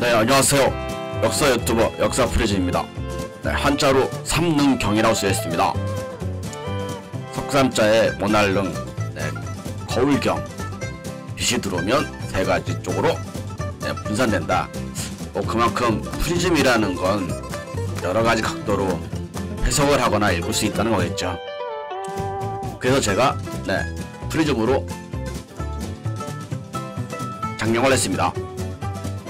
네, 안녕하세요. 역사 유튜버 역사프리즈입니다. 네, 한자로 삼능경이라고 쓰여있습니다. 석삼자에 모날릉, 네, 거울경. 빛이 들어오면 세 가지 쪽으로 분산된다. 그만큼 프리즘이라는 건 여러가지 각도로 해석을 하거나 읽을 수 있다는 거겠죠. 그래서 제가 프리즘으로 장명을 했습니다.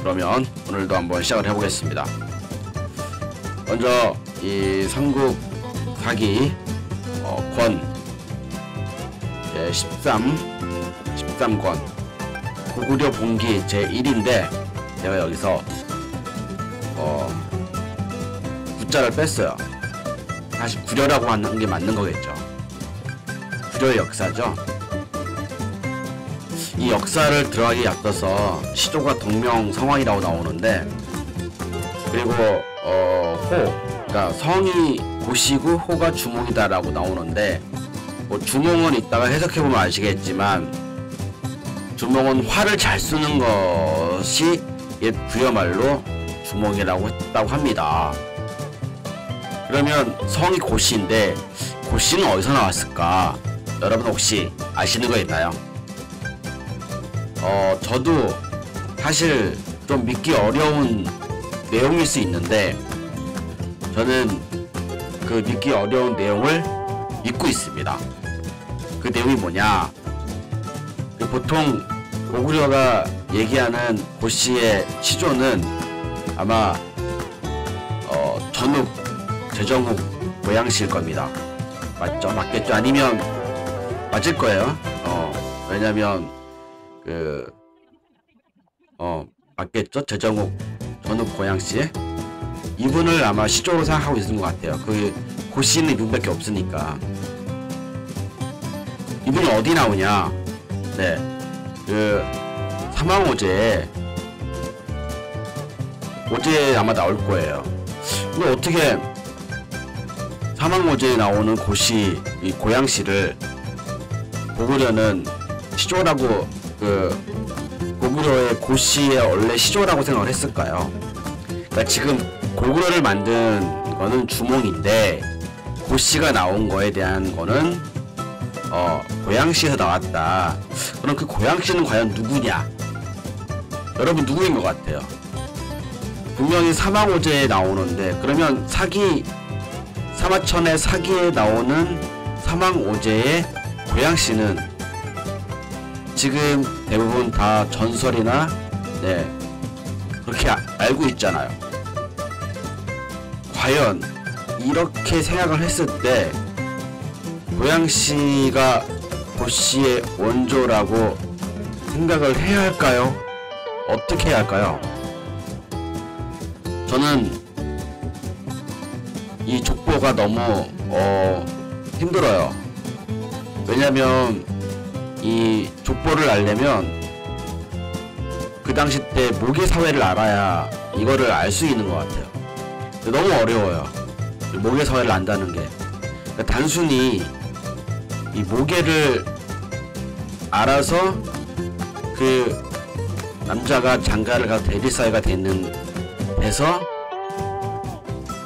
그러면 오늘도 한번 시작을 해보겠습니다. 먼저 이 삼국 사기 권 13권 고구려 봉기 제1인데 제가 여기서 구자를 뺐어요. 사실 구려라고 하는 게 맞는 거겠죠. 구려의 역사죠. 이 역사를 들어가기 앞서서 시조가 동명성왕이라고 나오는데, 그리고 그러니까 성이 고시고 호가 주몽이다라고 나오는데, 주몽은 이따가 해석해보면 아시겠지만 주몽은 활을 잘 쓰는 것이 옛 부여말로 주몽이라고 했다고 합니다. 그러면 성이 고시인데 고시는 어디서 나왔을까? 여러분 혹시 아시는 거 있나요? 저도 사실 좀 믿기 어려운 내용일 수 있는데 저는 그 믿기 어려운 내용을 믿고 있습니다. 그 내용이 뭐냐? 보통 고구려가 얘기하는 고씨의 시조는 아마 전욱, 제정욱 모양씨일 겁니다. 맞죠? 맞겠죠? 아니면 맞을 거예요. 왜냐면 맞겠죠? 제정욱, 전욱 고양씨 이분을 아마 시조로 생각하고 있는 것 같아요. 그 고씨는 이분밖에 없으니까. 이분이 어디 나오냐? 사망오제에 아마 나올 거예요. 근데 어떻게 사망오제에 나오는 고씨, 이 고양씨를 고구려는 시조라고 고구려의 고씨의 원래 시조라고 생각을 했을까요? 그러니까 지금 고구려를 만든 거는 주몽인데 고씨가 나온 거에 대한 거는 고양시에서 나왔다. 그럼 그 고양시는 과연 누구냐? 여러분 누구인 것 같아요? 분명히 사망오제에 나오는데, 그러면 사마천의 사기에 나오는 사망오제의 고양시는 지금 대부분 다 전설이나 그렇게 알고 있잖아요. 과연 이렇게 생각을 했을 때 고양시가 고씨의 원조라고 생각을 해야 할까요? 어떻게 해야 할까요? 저는 이 족보가 너무 힘들어요. 왜냐면 이 족보를 알려면 그 당시 때 모계사회를 알아야 이거를 알 수 있는 것 같아요. 너무 어려워요. 모계사회를 안다는 게. 그러니까 단순히 이 모계를 알아서 그 남자가 장가를 가서 대리사회가 돼서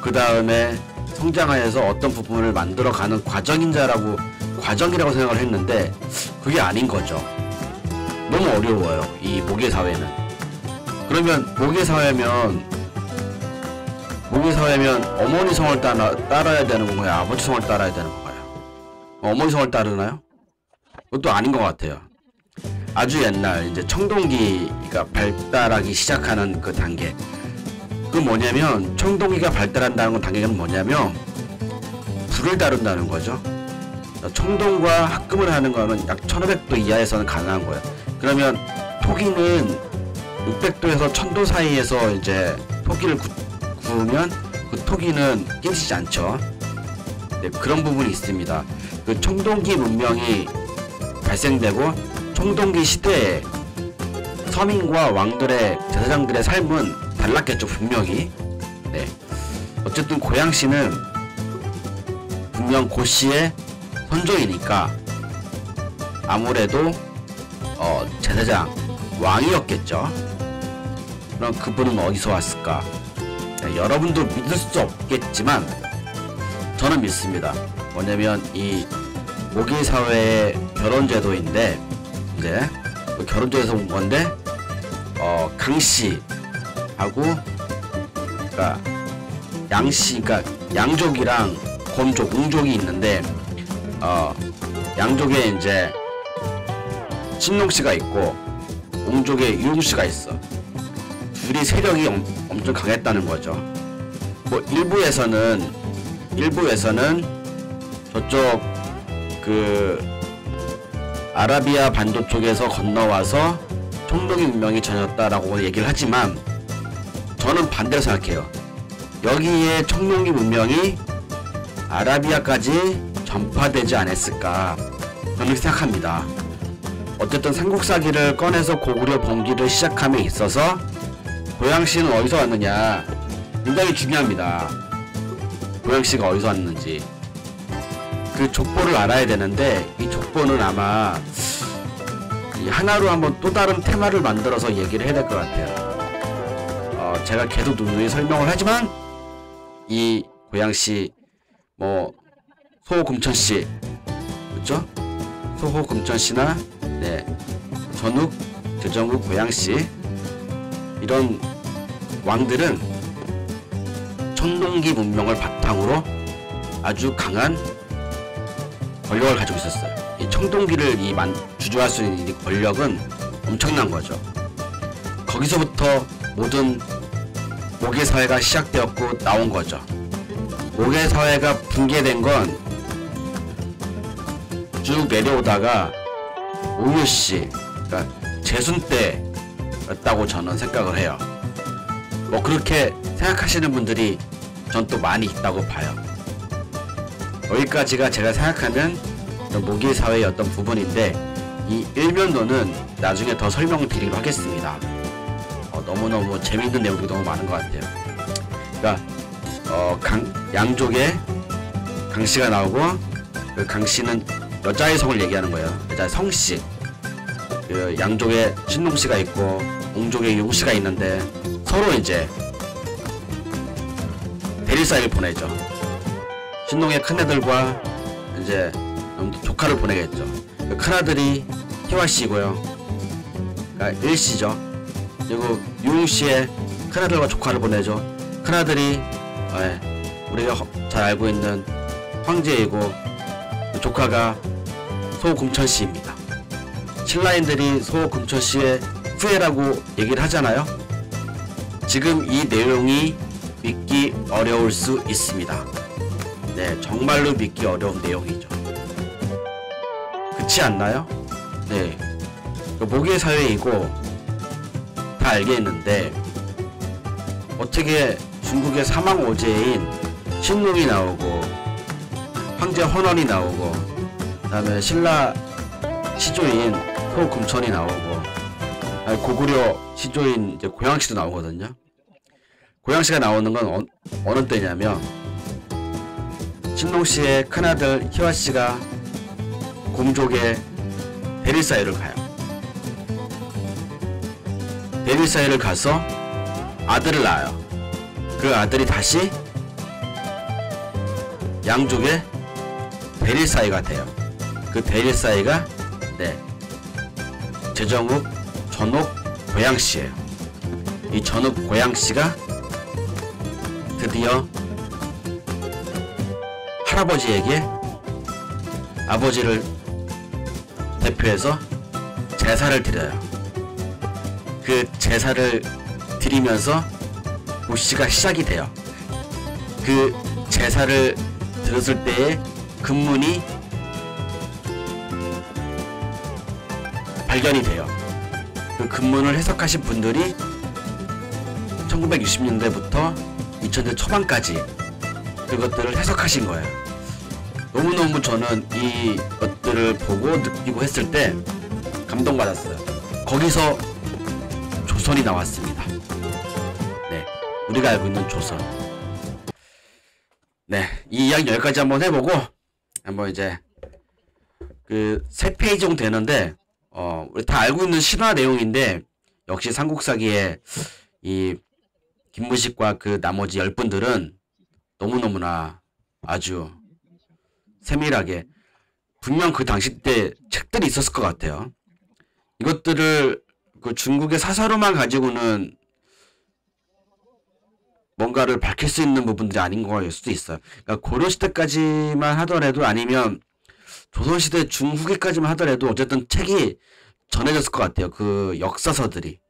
그 다음에 성장하여서 어떤 부분을 만들어가는 과정이라고 생각을 했는데 그게 아닌 거죠. 너무 어려워요, 이 모계사회는. 그러면 모계사회면 어머니 성을 따라야 되는 건가요? 아버지 성을 따라야 되는 건가요? 어머니 성을 따르나요? 그것도 아닌 것 같아요. 아주 옛날 이제 청동기가 발달하기 시작하는 그 단계. 그 뭐냐면 청동기가 발달한다는 단계는 뭐냐면 불을 다룬다는 거죠. 청동과 합금을 하는 거는 약 1500도 이하에서는 가능한 거예요. 그러면 토기는 600도에서 1000도 사이에서 이제 토기를 구우면 그 토기는 깨지지 않죠. 그런 부분이 있습니다. 그 청동기 문명이 발생되고 청동기 시대에 서민과 왕들의 제사장들의 삶은 달랐겠죠, 분명히. 어쨌든 고양시는 분명 고씨의 선조이니까 아무래도 제사장 왕이었겠죠. 그럼 그분은 어디서 왔을까? 네, 여러분도 믿을 수 없겠지만 저는 믿습니다. 뭐냐면 이 모기 사회의 결혼 제도인데 이제 그 결혼 제도에서 온 건데 강씨하고 그러니까 양씨 그러니까 양족이랑 곰족, 웅족이 있는데 양족에 이제 신농씨가 있고 웅족에 유웅씨가 있어. 둘이 세력이 엄청 강했다는 거죠. 뭐 일부에서는 저쪽 그 아라비아 반도 쪽에서 건너와서 청동기 문명이 전했다라고 얘기를 하지만 저는 반대로 생각해요. 여기에 청동기 문명이 아라비아까지 전파되지 않았을까 저는 생각합니다. 어쨌든 삼국사기를 꺼내서 고구려 봉기를 시작함에 있어서 고양시는 어디서 왔느냐 굉장히 중요합니다. 고양시가 어디서 왔는지 그 족보를 알아야 되는데 이 족보는 아마 하나로 한번 또 다른 테마를 만들어서 얘기를 해야 될 것 같아요. 제가 계속 누누이 설명을 하지만 이 고양시 뭐 소호금천씨 그렇죠? 소호금천씨나 네 전욱, 제정욱, 고양시 이런 왕들은 청동기 문명을 바탕으로 아주 강한 권력을 가지고 있었어요. 이 청동기를 주저할 수 있는 이 권력은 엄청난 거죠. 거기서부터 모든 모계 사회가 시작되었고 나온 거죠. 모계 사회가 붕괴된 건 쭉 내려오다가 오유씨, 그러니까 재순 때였다고 저는 생각을 해요. 뭐 그렇게 생각하시는 분들이 전 또 많이 있다고 봐요. 여기까지가 제가 생각하는 모계 사회의 어떤 부분인데 이 일면도는 나중에 더 설명을 드리기로 하겠습니다. 너무너무 재밌는 내용이 너무 많은 것 같아요. 그러니까 양족의 강씨가 나오고 그 강씨는 여자의 성을 얘기하는 거예요. 여자의 성씨. 그 양족의 신농씨가 있고 웅족의 유웅씨가 있는데 서로 이제 대리사이를 보내죠. 신농의 큰애들과 이제 조카를 보내겠죠. 그 큰아들이 희화씨고요. 그러니까 일씨죠. 그리고 유웅씨의 큰아들과 조카를 보내죠. 큰아들이 우리가 잘 알고 있는 황제이고 조카가 소금천씨입니다. 신라인들이 소금천씨의 후예라고 얘기를 하잖아요. 지금 이 내용이 믿기 어려울 수 있습니다. 네, 정말로 믿기 어려운 내용이죠. 그렇지 않나요? 네, 모계 사회이고 다 알겠는데 어떻게 중국의 사망 오제인 신농이 나오고 황제 헌원이 나오고 그다음에 신라 시조인 소금천이 나오고 고구려 시조인 이제 고양시도 나오거든요. 고양시가 나오는 건 어느 때냐면 신농씨의 큰아들 희화씨가 곰족의 대리사이를 가요. 대리사이를 가서 아들을 낳아요. 그 아들이 다시 양족의 대리사이가 돼요. 그 대리사이가 제정욱, 전욱, 고양시예요. 이 전욱, 고양시가 드디어 할아버지에게 아버지를 대표해서 제사를 드려요. 그 제사를 드리면서 모씨가 시작이 돼요. 그 제사를 들었을 때의 금문이 발견이 돼요. 그 금문을 해석하신 분들이 1960년대부터 2000년 초반까지 그것들을 해석하신 거예요. 너무너무 저는 이 것들을 보고 느끼고 했을 때 감동받았어요. 거기서 조선이 나왔습니다. 네, 우리가 알고 있는 조선. 네, 이 이야기 여기까지 한번 해보고 한번 이제 그 3페이지 정도 되는데 우리 다 알고 있는 신화 내용인데 역시 삼국사기에 이 김무식과 그 나머지 10분들은 너무너무나 아주 세밀하게 분명 그 당시 때 책들이 있었을 것 같아요. 이것들을 그 중국의 사사로만 가지고는 뭔가를 밝힐 수 있는 부분들이 아닌 거일 수도 있어요. 그러니까 고려시대까지만 하더라도 아니면 조선시대 중후기까지만 하더라도 어쨌든 책이 전해졌을 것 같아요. 그 역사서들이.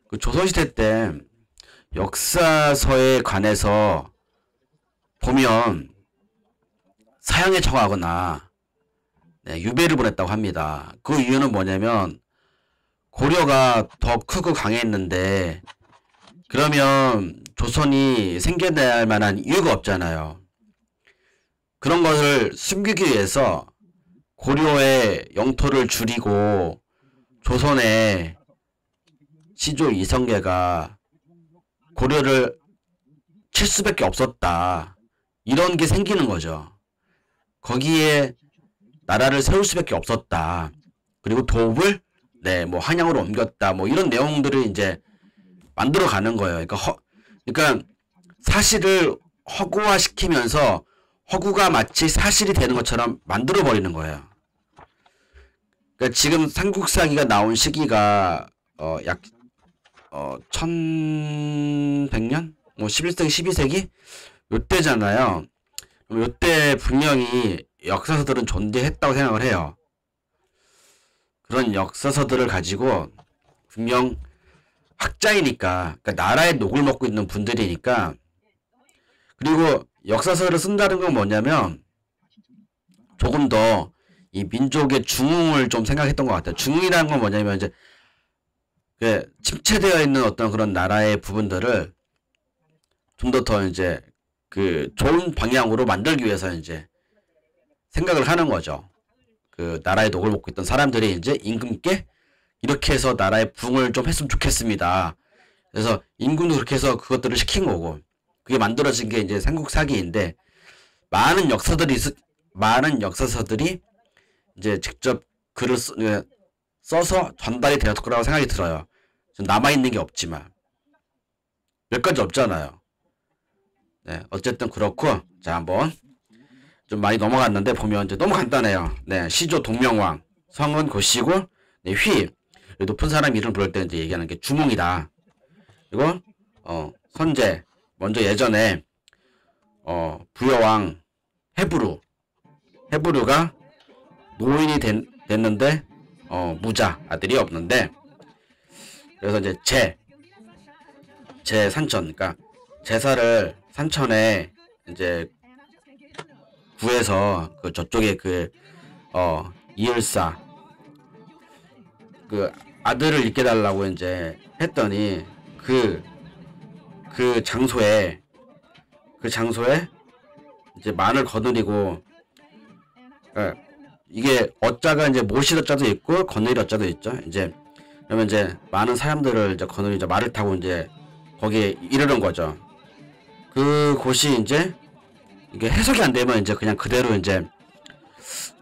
그 조선시대 때 역사서에 관해서 보면 사형에 처하거나 유배를 보냈다고 합니다. 그 이유는 뭐냐면 고려가 더 크고 강했는데 그러면 조선이 생겨날 만한 이유가 없잖아요. 그런 것을 숨기기 위해서 고려의 영토를 줄이고 조선의 시조 이성계가 고려를 칠 수밖에 없었다. 이런 게 생기는 거죠. 거기에 나라를 세울 수밖에 없었다. 그리고 도읍을 뭐 한양으로 옮겼다. 뭐 이런 내용들을 이제 만들어 가는 거예요. 그러니까 사실을 허구화시키면서 허구가 마치 사실이 되는 것처럼 만들어 버리는 거예요. 그러니까 지금 삼국사기가 나온 시기가 약 1100년? 뭐 11세기, 12세기? 요때잖아요. 요때 분명히 역사서들은 존재했다고 생각을 해요. 그런 역사서들을 가지고 분명 학자이니까, 그러니까 나라의 녹을 먹고 있는 분들이니까. 그리고 역사서를 쓴다는 건 뭐냐면 조금 더 이 민족의 중흥을 좀 생각했던 것 같아요. 중흥이라는 건 뭐냐면 이제 침체되어 있는 어떤 그런 나라의 부분들을 좀 더 이제 그 좋은 방향으로 만들기 위해서 이제 생각을 하는 거죠. 그 나라의 녹을 먹고 있던 사람들이 이제 임금께 이렇게 해서 나라의 부흥을 좀 했으면 좋겠습니다. 그래서 임금도 그렇게 해서 그것들을 시킨 거고, 그게 만들어진 게 이제 삼국사기인데, 많은 역사서들이 이제 직접 글을 써서 전달이 되었을 거라고 생각이 들어요. 남아있는 게 없지만 몇 가지 없잖아요. 어쨌든 그렇고, 자, 한번 좀 많이 넘어갔는데 보면 이제 너무 간단해요. 시조 동명왕, 성은 고씨고, 휘, 높은 사람 이름 부를 때 이제 얘기하는 게 주몽이다. 그리고 선제, 먼저 예전에 부여왕 해부르가 노인이 됐는데 무자, 아들이 없는데, 그래서 이제 제 산천, 그러니까 제사를 산천에 이제 구해서 그 저쪽에 이을사 그 아들을 잊게 달라고 이제 했더니 그 장소에 이제 만을 거느리고, 이게 어자가 이제 모실 어자도 있고 거느릴 어자도 있죠. 이제 그러면 이제 많은 사람들을 이제 거느리자 말을 타고 이제 거기에 이르는 거죠. 그 곳이 이제 이게 해석이 안 되면 이제 그냥 그대로 이제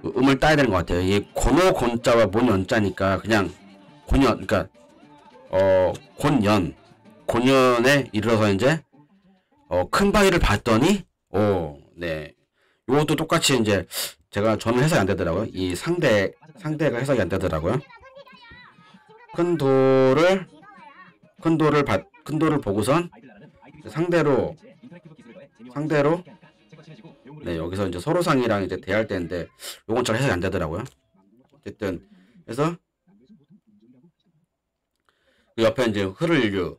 음을 따야 되는 것 같아요. 이 고노 곤자와 몬 연자니까 그냥 곤연, 그러니까 곤연에 이르러서 이제 큰 바위를 봤더니 요것도 똑같이 이제 저는 해석이 안 되더라고요. 이 상대가 해석이 안 되더라고요. 큰 돌을 보고선 상대로 여기서 이제 서로상이랑 이제 대할 때인데 요건 잘 해석이 안 되더라고요. 어쨌든 그래서 그 옆에 이제 흐를류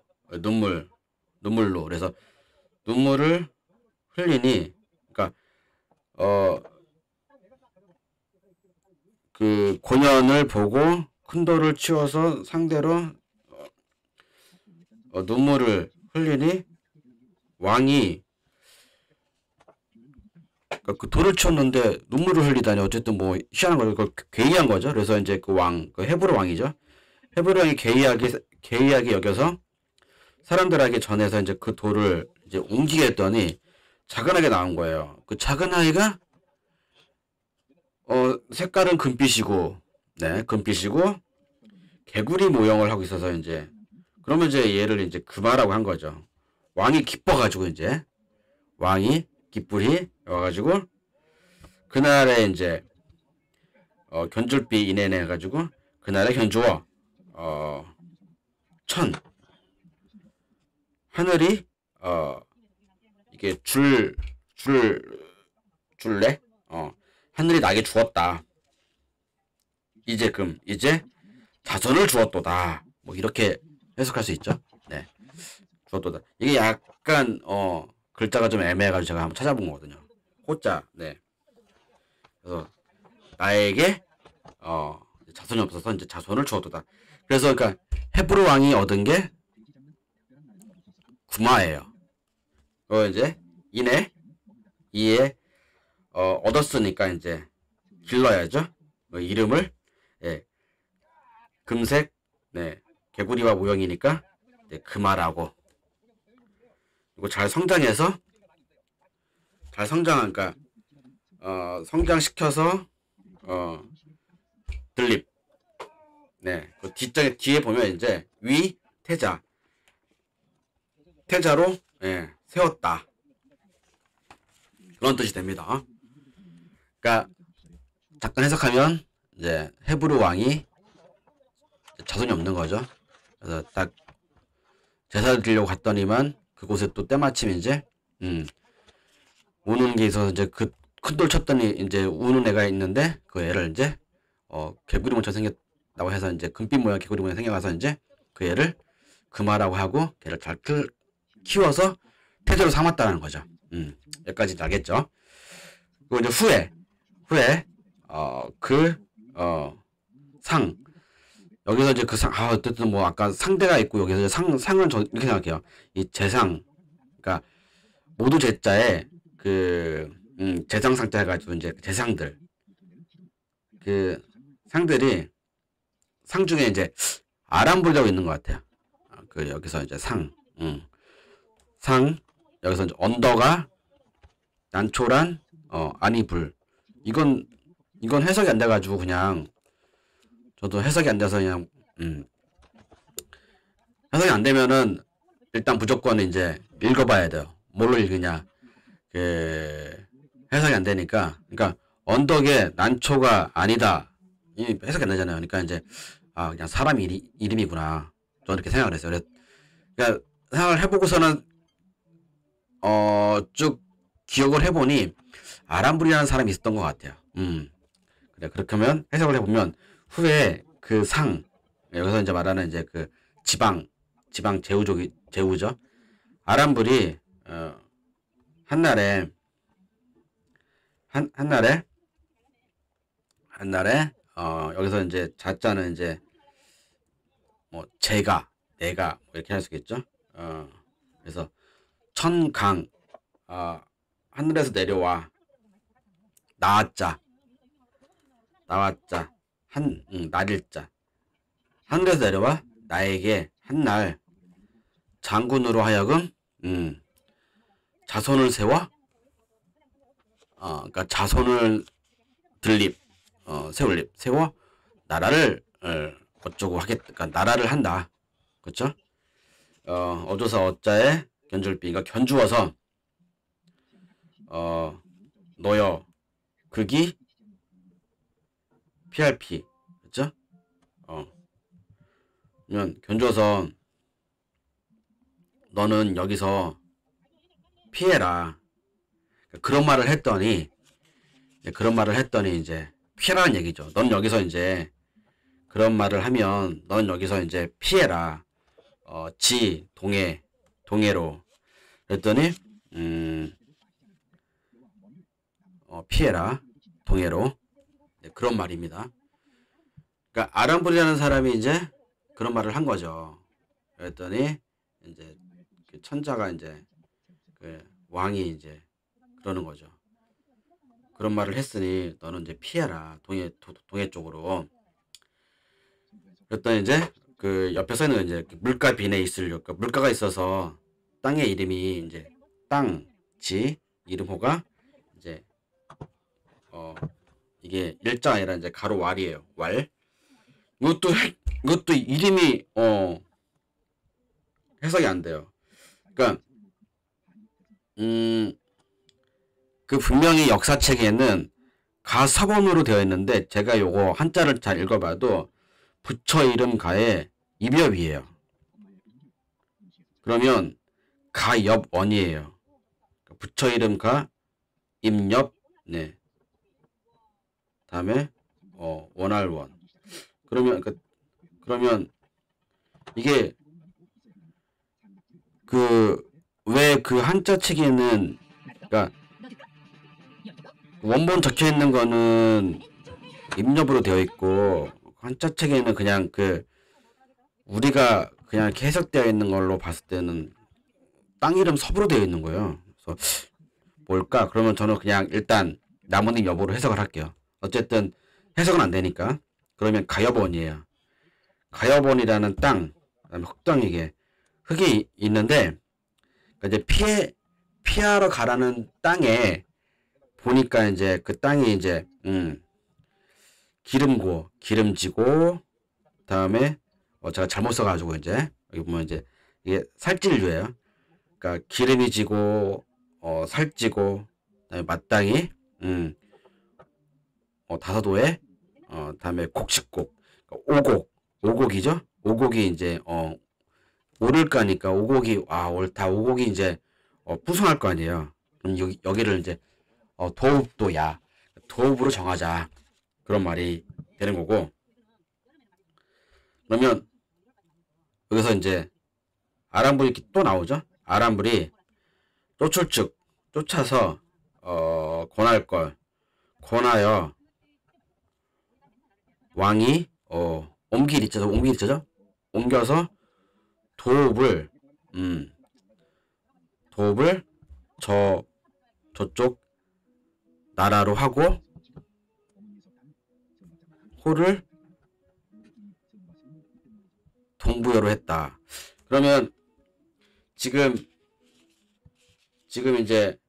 눈물로, 그래서 눈물을 흘리니, 그러니까 그 곤연을 보고 큰 돌을 치워서 상대로 눈물을 흘리니 왕이, 그러니까 그 돌을 치웠는데 눈물을 흘리다니 어쨌든 뭐 희한한 거죠. 그걸 괴이한 거죠. 그래서 이제 그 해부르 왕이죠. 해부르 왕이 괴이하게 여겨서 사람들에게 전해서 이제 그 돌을 이제 옮기게 했더니 작은 아이가 나온 거예요. 그 작은 아이가 색깔은 금빛이고 개구리 모형을 하고 있어서 이제 그러면 이제 얘를 이제 금화라고 한 거죠. 왕이 기뻐가지고 이제 왕이 기쁘리 와가지고 그날에 이제 견줄비 인해내 가지고 그날에 견주어 천 하늘이 이게 줄래 하늘이 나에게 주었다. 이제 자손을 주었도다. 뭐 이렇게 해석할 수 있죠. 네, 주었도다. 이게 약간 글자가 좀 애매해가지고 제가 한번 찾아본 거거든요. 호자. 네. 그래서 나에게 자손이 없어서 이제 자손을 주었도다. 그래서 그러니까 헤브로 왕이 얻은 게 구마예요. 이제 이에 얻었으니까 이제 길러야죠. 이름을 금색 개구리와 모형이니까 금화라고. 그리고 잘 성장해서 그러니까 성장시켜서 들립. 그 뒤에 보면 이제 위 태자로 세웠다. 그런 뜻이 됩니다. 그러니까 잠깐 해석하면 이제 헤브루 왕이 자손이 없는 거죠. 그래서 딱 제사 드리려고 갔더니만 그곳에 또 때마침 이제 우는 게 있어서 이제 그 큰 돌 쳤더니 이제 우는 애가 있는데 그 애를 이제 개구리 모처럼 생겼다고 해서 이제 금빛 모양 개구리 모양 생겨가서 이제 그 애를 금화라고 하고 걔를 잘 키워서 태자로 삼았다는 거죠. 여기까지 나겠죠. 그리고 이제 후에 상 여기서 이제 그 상 어쨌든 뭐 아까 상대가 있고 여기서 이제 상은 저 이렇게 생각해요. 이 재상 그러니까 모두 제자에 재상 상자 해가지고 이제 재상들 그 상들이 상 중에 이제 아람불이라고 있는 것 같아요. 여기서 이제 상 여기서 이제 언더가 난초란 아니 불 이건 해석이 안 돼가지고 그냥 저도 해석이 안 돼서 그냥 해석이 안 되면은 일단 무조건 이제 읽어봐야 돼요. 뭘로 읽으냐 해석이 안 되니까 그러니까 언덕에 난초가 아니다 이 해석이 안 되잖아요. 그러니까 이제 그냥 사람 이름이구나 저는 이렇게 생각을 했어요. 그러니까 생각을 해보고서는 쭉 기억을 해보니 아람불이라는 사람이 있었던 것 같아요. 그래 그렇게 하면 해석을 해보면 후에 그 상 여기서 이제 말하는 이제 그 지방 제후죠. 아람불이 한날에 여기서 이제 자자는 이제 뭐 내가 뭐 이렇게 할 수 있겠죠. 그래서 천강 하늘에서 내려와 나왔자 날일자 하늘에서 내려와 나에게 한날 장군으로 하여금 자손을 세워 그러니까 자손을 세워 나라를 어쩌고 하겠다. 그러니까 나라를 한다. 그렇죠? 어조사 어자에 견줄비가 견주어서 너여 극이 PRP 그렇죠? 그러면 견주어서 너는 여기서 피해라. 그런 말을 했더니 이제 피해라는 얘기죠. 넌 여기서 이제 그런 말을 하면 넌 여기서 이제 피해라. 동해로 그랬더니 피해라 동해로 그런 말입니다. 그러니까 아람불이라는 사람이 이제 그런 말을 한 거죠. 그랬더니 이제 그 천자가 이제 그 왕이 이제 그러는 거죠. 그런 말을 했으니 너는 이제 피해라 동해 쪽으로. 그랬더니 이제 그 옆에서는 이제 물가 빈에 있으려고 물가가 있어서 땅의 이름이 이제 땅지 이름호가 이제 이게 일자가 아니라 이제 가로 왈이에요. 왈. 이것도 이름이 해석이 안 돼요. 그러니까 그 분명히 역사책에는 가서본으로 되어 있는데 제가 요거 한자를 잘 읽어봐도 부처 이름 가에 입엽이에요. 그러면 가엽원이에요. 부처 이름 가 입엽 네. 다음에 원할원. 그러면 이게 왜 그 한자 책에는 그러니까 원본 적혀 있는 거는 입력으로 되어 있고 한자 책에는 그냥 우리가 그냥 이렇게 해석되어 있는 걸로 봤을 때는 땅 이름 섭으로 되어 있는 거예요. 그래서 뭘까? 그러면 저는 그냥 일단 나무님 여보로 해석을 할게요. 어쨌든 해석은 안 되니까. 그러면 가여본이에요. 가여본이라는 땅, 그다음에 흑덩이게 흙이 있는데 이제 피하러 가라는 땅에 보니까 이제 그 땅이 이제 기름지고 다음에 제가 잘못 써가지고 이제 여기 보면 이제 이게 살찔류예요. 그러니까 기름이 지고 살찌고 그다음에 마땅히 다사도에 다음에 곡식곡 그러니까 오곡이죠. 오곡이 이제 오를 거니까 오곡이 옳다 오곡이 이제 풍성할 거 아니에요. 그럼 여기를 이제 도읍도야 도읍으로 정하자 그런 말이 되는 거고 그러면 여기서 이제 아람불이 또 나오죠. 아람불이 쫓을즉 쫓아서 권하여 왕이 옮기리자죠. 옮겨서 도읍을 저쪽 나라로 하고 호를 동부여로 했다. 그러면 지금 이제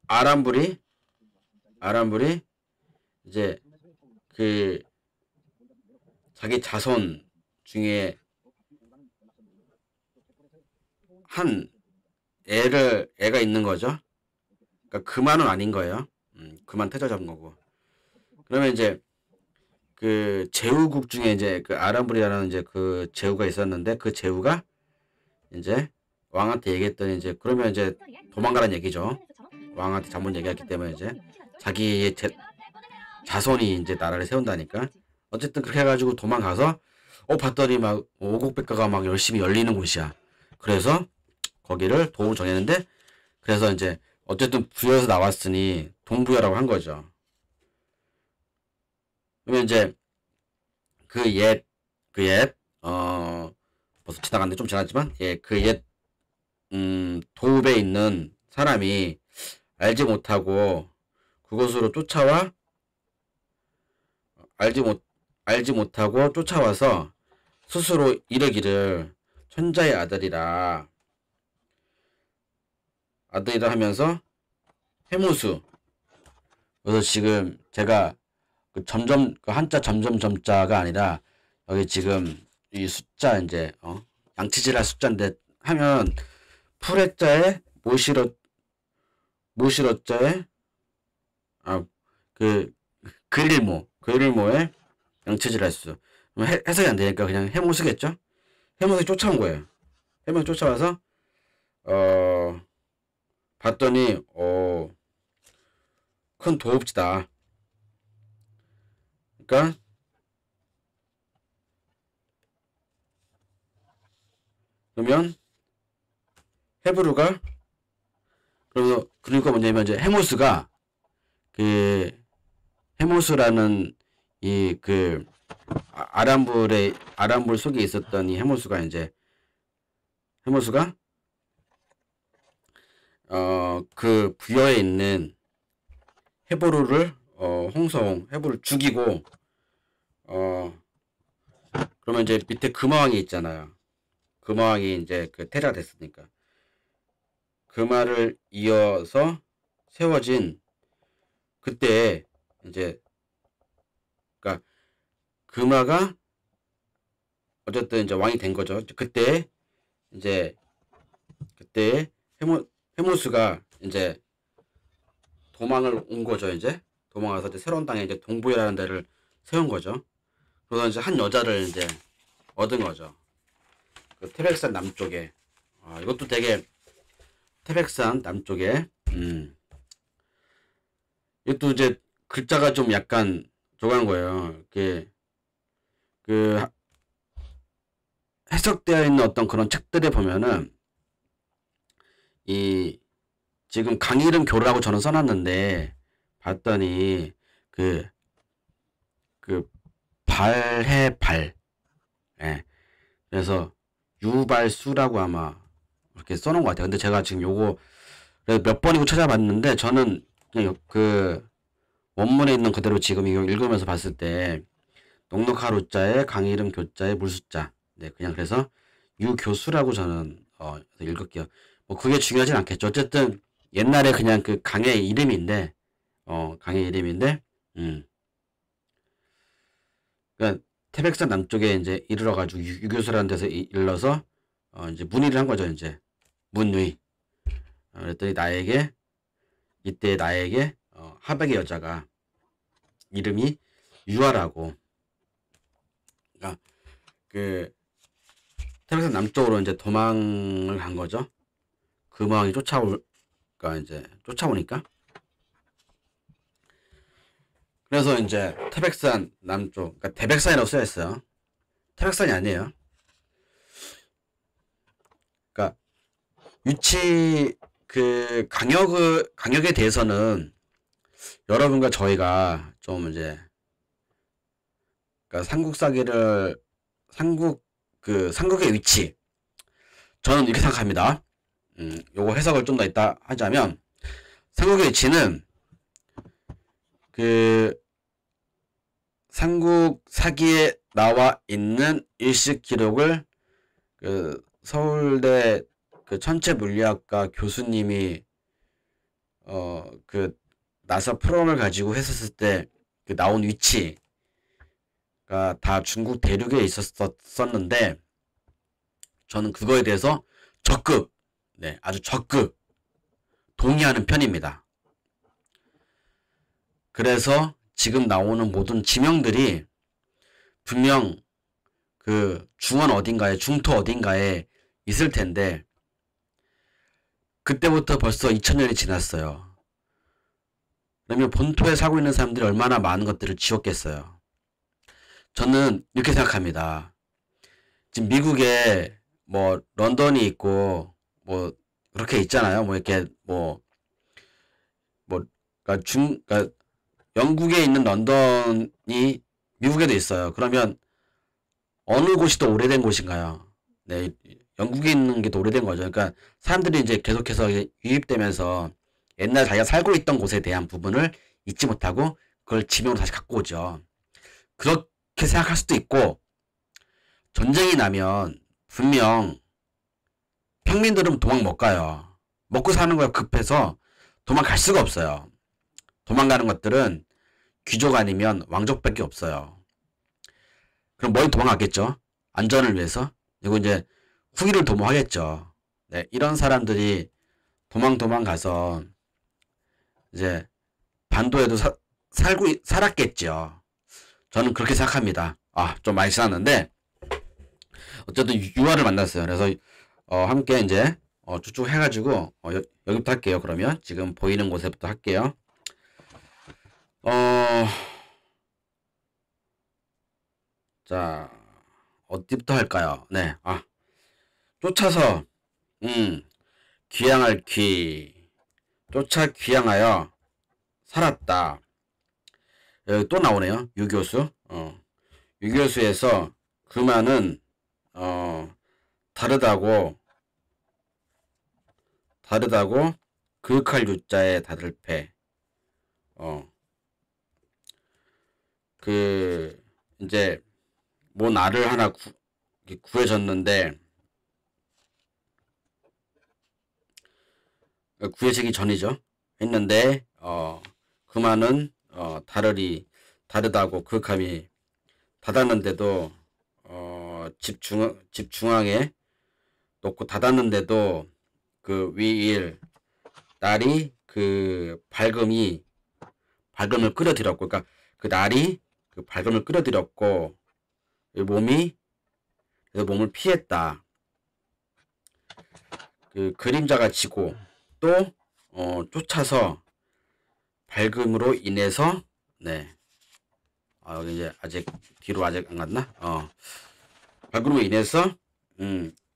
아람불이 이제 자기 자손 중에 한 애가 있는 거죠. 그러니까 그만은 아닌 거예요. 그만 태자 잡은 거고. 그러면 이제 제후국 중에 이제 아람불이라는 이제 제후가 있었는데 그 제후가 이제 왕한테 얘기했더니 이제 그러면 이제 도망가란 얘기죠. 왕한테 잘못 얘기했기 때문에 이제 자기의 자손이 이제 나라를 세운다니까. 어쨌든 그렇게 해가지고 도망가서 봤더니 막 오곡백과가 막 열심히 열리는 곳이야. 그래서 거기를 도읍을 정했는데 그래서 이제 어쨌든 부여에서 나왔으니 동부여라고 한 거죠. 그러면 이제 벌써 지나갔는데 좀 지났지만 도읍에 있는 사람이 알지 못하고 그곳으로 알지 못하고 쫓아와서 스스로 이르기를 천자의 아들이라 하면서 해무수. 그래서 지금 제가 점점 한자 점자가 아니라 여기 지금 이 숫자 이제 양치질할 숫자인데 하면 풀해자에 모실어자에 그릴모에 양치질할 수. 해석이 안 되니까 그냥 해모수겠죠. 해모수 쫓아온 거예요. 해모수 쫓아와서 봤더니 큰 도읍지다. 그러니까 그러면 헤브루가 그러니까 뭐냐면 이제 해모스라는 이 아람불 속에 있었던 이 해모스가 부여에 있는 헤보루를 헤보를 죽이고 그러면 이제 밑에 금화왕이 있잖아요. 금화왕이 이제 태자가 됐으니까 금화를 이어서 세워진 그때 이제 그러니까 금화가 어쨌든 이제 왕이 된 거죠. 그때 이제 그때 해무수가 이제 도망을 온 거죠. 이제 도망와서 이제 새로운 땅에 이제 동부이라는 데를 세운 거죠. 그래서 이제 한 여자를 이제 얻은 거죠. 그 태백산 남쪽에. 이것도 되게 태백산 남쪽에. 이것도 이제 글자가 좀 약간 저거한 거예요. 그 해석되어 있는 어떤 그런 책들에 보면은 이 지금 강이름 교라고 저는 써놨는데 봤더니 그 발해 발. 예. 그래서 유발수라고 아마 이렇게 써놓은 것 같아요. 근데 제가 지금 요거 몇 번이고 찾아봤는데 저는 그냥 그 원문에 있는 그대로 지금 이거 읽으면서 봤을 때 넉넉한 우자에 강의 이름 교자에 물수자. 네, 그냥 그래서 유교수라고 저는 읽을게요. 뭐 그게 중요하진 않겠죠. 어쨌든 옛날에 그냥 그 강의 이름인데 강의 이름인데 그러니까 태백산 남쪽에 이제 이르러 가지고 유교수라는 데서 일러서 이제 문의를 한 거죠. 이제 문의. 그랬더니 이때 나에게 하백의 여자가 이름이 유아라고. 그러니까 그 태백산 남쪽으로 이제 도망을 간 거죠. 금왕이 쫓아오니까. 그래서 이제 태백산 남쪽, 그러니까 대백산이라고 쓰여 있어요. 태백산이 아니에요. 그러니까 위치 그 강역에 대해서는 여러분과 저희가 좀 이제 그러니까 삼국의 위치 저는 이렇게 생각합니다. 요거 해석을 좀 더 이따 하자면 삼국의 위치는 그 삼국 사기에 나와 있는 일식 기록을 그 서울대 그 천체물리학과 교수님이 그 나사 프롬을 가지고 했었을 때 그 나온 위치가 다 중국 대륙에 있었었는데 저는 그거에 대해서 아주 적극 동의하는 편입니다. 그래서 지금 나오는 모든 지명들이 분명 그 중원 어딘가에 중토 어딘가에 있을 텐데 그때부터 벌써 2000년이 지났어요. 그러면 본토에 살고 있는 사람들이 얼마나 많은 것들을 지웠겠어요. 저는 이렇게 생각합니다. 지금 미국에 뭐 런던이 있고 뭐 그렇게 있잖아요. 뭐 이렇게 그러니까 영국에 있는 런던이 미국에도 있어요. 그러면 어느 곳이 더 오래된 곳인가요? 네, 영국에 있는 게 더 오래된 거죠. 그러니까 사람들이 이제 계속해서 유입되면서 옛날 자기가 살고 있던 곳에 대한 부분을 잊지 못하고 그걸 지명으로 다시 갖고 오죠. 그렇게 생각할 수도 있고 전쟁이 나면 분명 평민들은 도망 못 가요. 먹고 사는 거에 급해서 도망갈 수가 없어요. 도망가는 것들은 귀족 아니면 왕족밖에 없어요. 그럼 뭘 도망가겠죠? 안전을 위해서. 그리고 이제 후기를 도모하겠죠. 네, 이런 사람들이 도망가서 이제 반도에도 살았겠죠. 저는 그렇게 생각합니다. 좀 많이 지났는데 어쨌든 유아를 만났어요. 그래서 함께 이제 쭉쭉 해가지고 여기부터 할게요. 그러면 지금 보이는 곳에부터 할게요. 자, 어디부터 할까요? 네, 쫓아서 귀양할 쫓아 귀양하여 살았다. 여기 또 나오네요. 유교수. 유교수에서 그만은 다르다고 그윽할 유자에 다들 패. 이제 뭐 나를 하나 구해줬는데 구해지기 전이죠. 했는데 그만은 다르다고 그윽함이 닫았는데도 집 중앙에 놓고 닫았는데도 그 위일 날이 그 밝음을 끌어들였고, 그러니까 그 날이 그 밝음을 끌어들였고, 몸이 그래서 몸을 피했다. 그 그림자가 지고 또 쫓아서 밝음으로 인해서 네. 여기 이제 아직 뒤로 아직 안 갔나? 밝음으로 인해서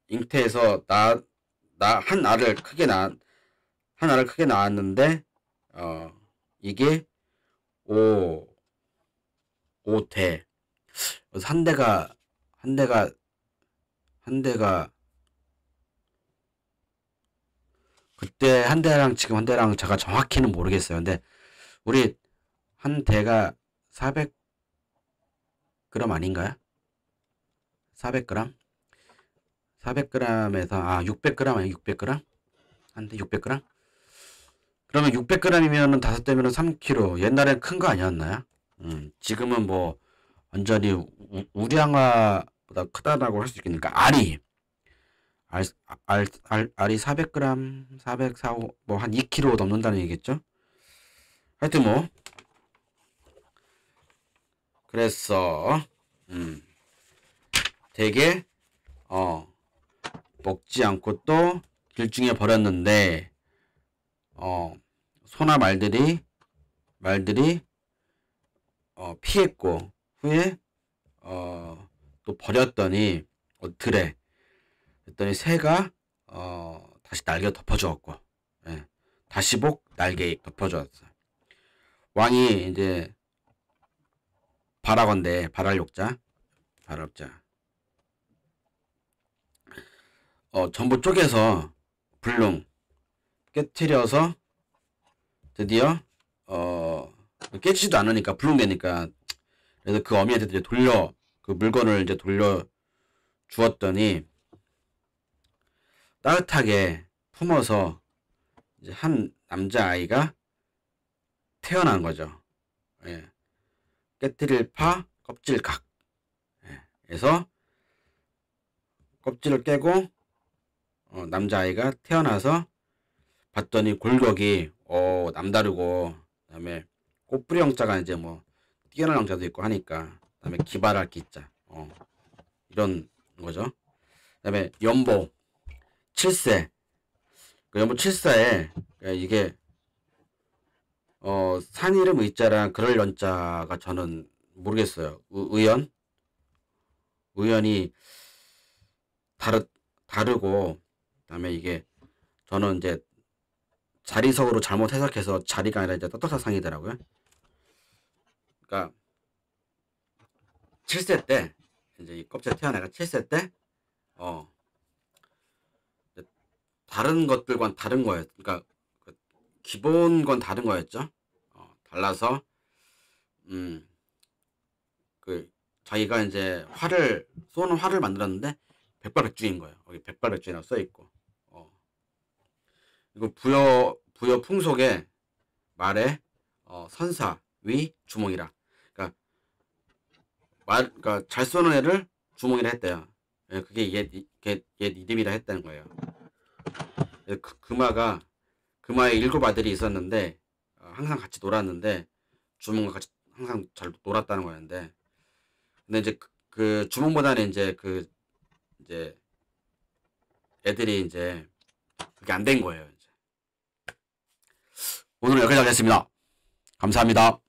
잉태에서 한 알을 크게 낳았는데 이게 오대. 그래서 한 대가 그때 한 대랑 지금 한 대랑 제가 정확히는 모르겠어요. 근데 우리 한 대가 400g 아닌가요? 400g? 400g에서 600g 아니에요? 600g? 한 대 600g? 그러면 600g이면은 5대면은 3kg. 옛날엔 큰 거 아니었나요? 지금은 뭐 완전히 우량아보다 크다라고 할 수 있겠니까. 알이 400g, 445, 뭐 한 2kg 넘는다는 얘기겠죠? 하여튼 뭐 그래서 되게 먹지 않고 또 길중에 버렸는데 소나 말들이 피했고 후에 또 버렸더니 들에 그랬더니 새가 다시 날개 덮어주었고, 예, 다시복 날개 덮어주었어요. 왕이 이제 발악원대 발알욕자 전부 쪼개서 불능 깨트려서 드디어 깨지지도 않으니까 불능되니까, 그래서 그 어미한테 이제 그 물건을 이제 돌려 주었더니 따뜻하게 품어서 이제 한 남자아이가 태어난 거죠. 예. 깨트릴 파 껍질 각. 예. 그래서 껍질을 깨고 남자아이가 태어나서 봤더니 골격이 남다르고, 그다음에 꽃뿌리 형자가 이제 뭐 뛰어난 형자도 있고 하니까, 그다음에 기발할 기자 이런 거죠. 그다음에 연보 7세. 그 연보 7세에 이게 산 이름 의자랑 그럴 연자가 저는 모르겠어요. 의연이 다르고, 그다음에 이게 저는 이제 자리석으로 잘못 해석해서 자리가 아니라 이제 떳떳사상이더라고요. 그러니까 7세 때 이제 이 껍질 태어나가 7세 때 다른 것들과는 다른 거예요. 그러니까 그 기본 건 다른 거였죠. 달라서 그 자기가 이제 쏘는 활을 만들었는데 백발백중인 거예요. 여기 백발백중이라고 써 있고. 이거 부여 풍속의 말에 선사 위 주몽이라. 그러니까 잘 쏘는 애를 주몽이라 했대요. 예, 그게 옛 이름이라 했다는 거예요. 금화에 7 아들이 있었는데 항상 같이 놀았는데 주몽과 같이 항상 잘 놀았다는 거였는데, 근데 이제 그 주몽보다는 이제 이제 애들이 이제 그게 안 된 거예요. 이제 오늘 여기까지 하겠습니다. 감사합니다.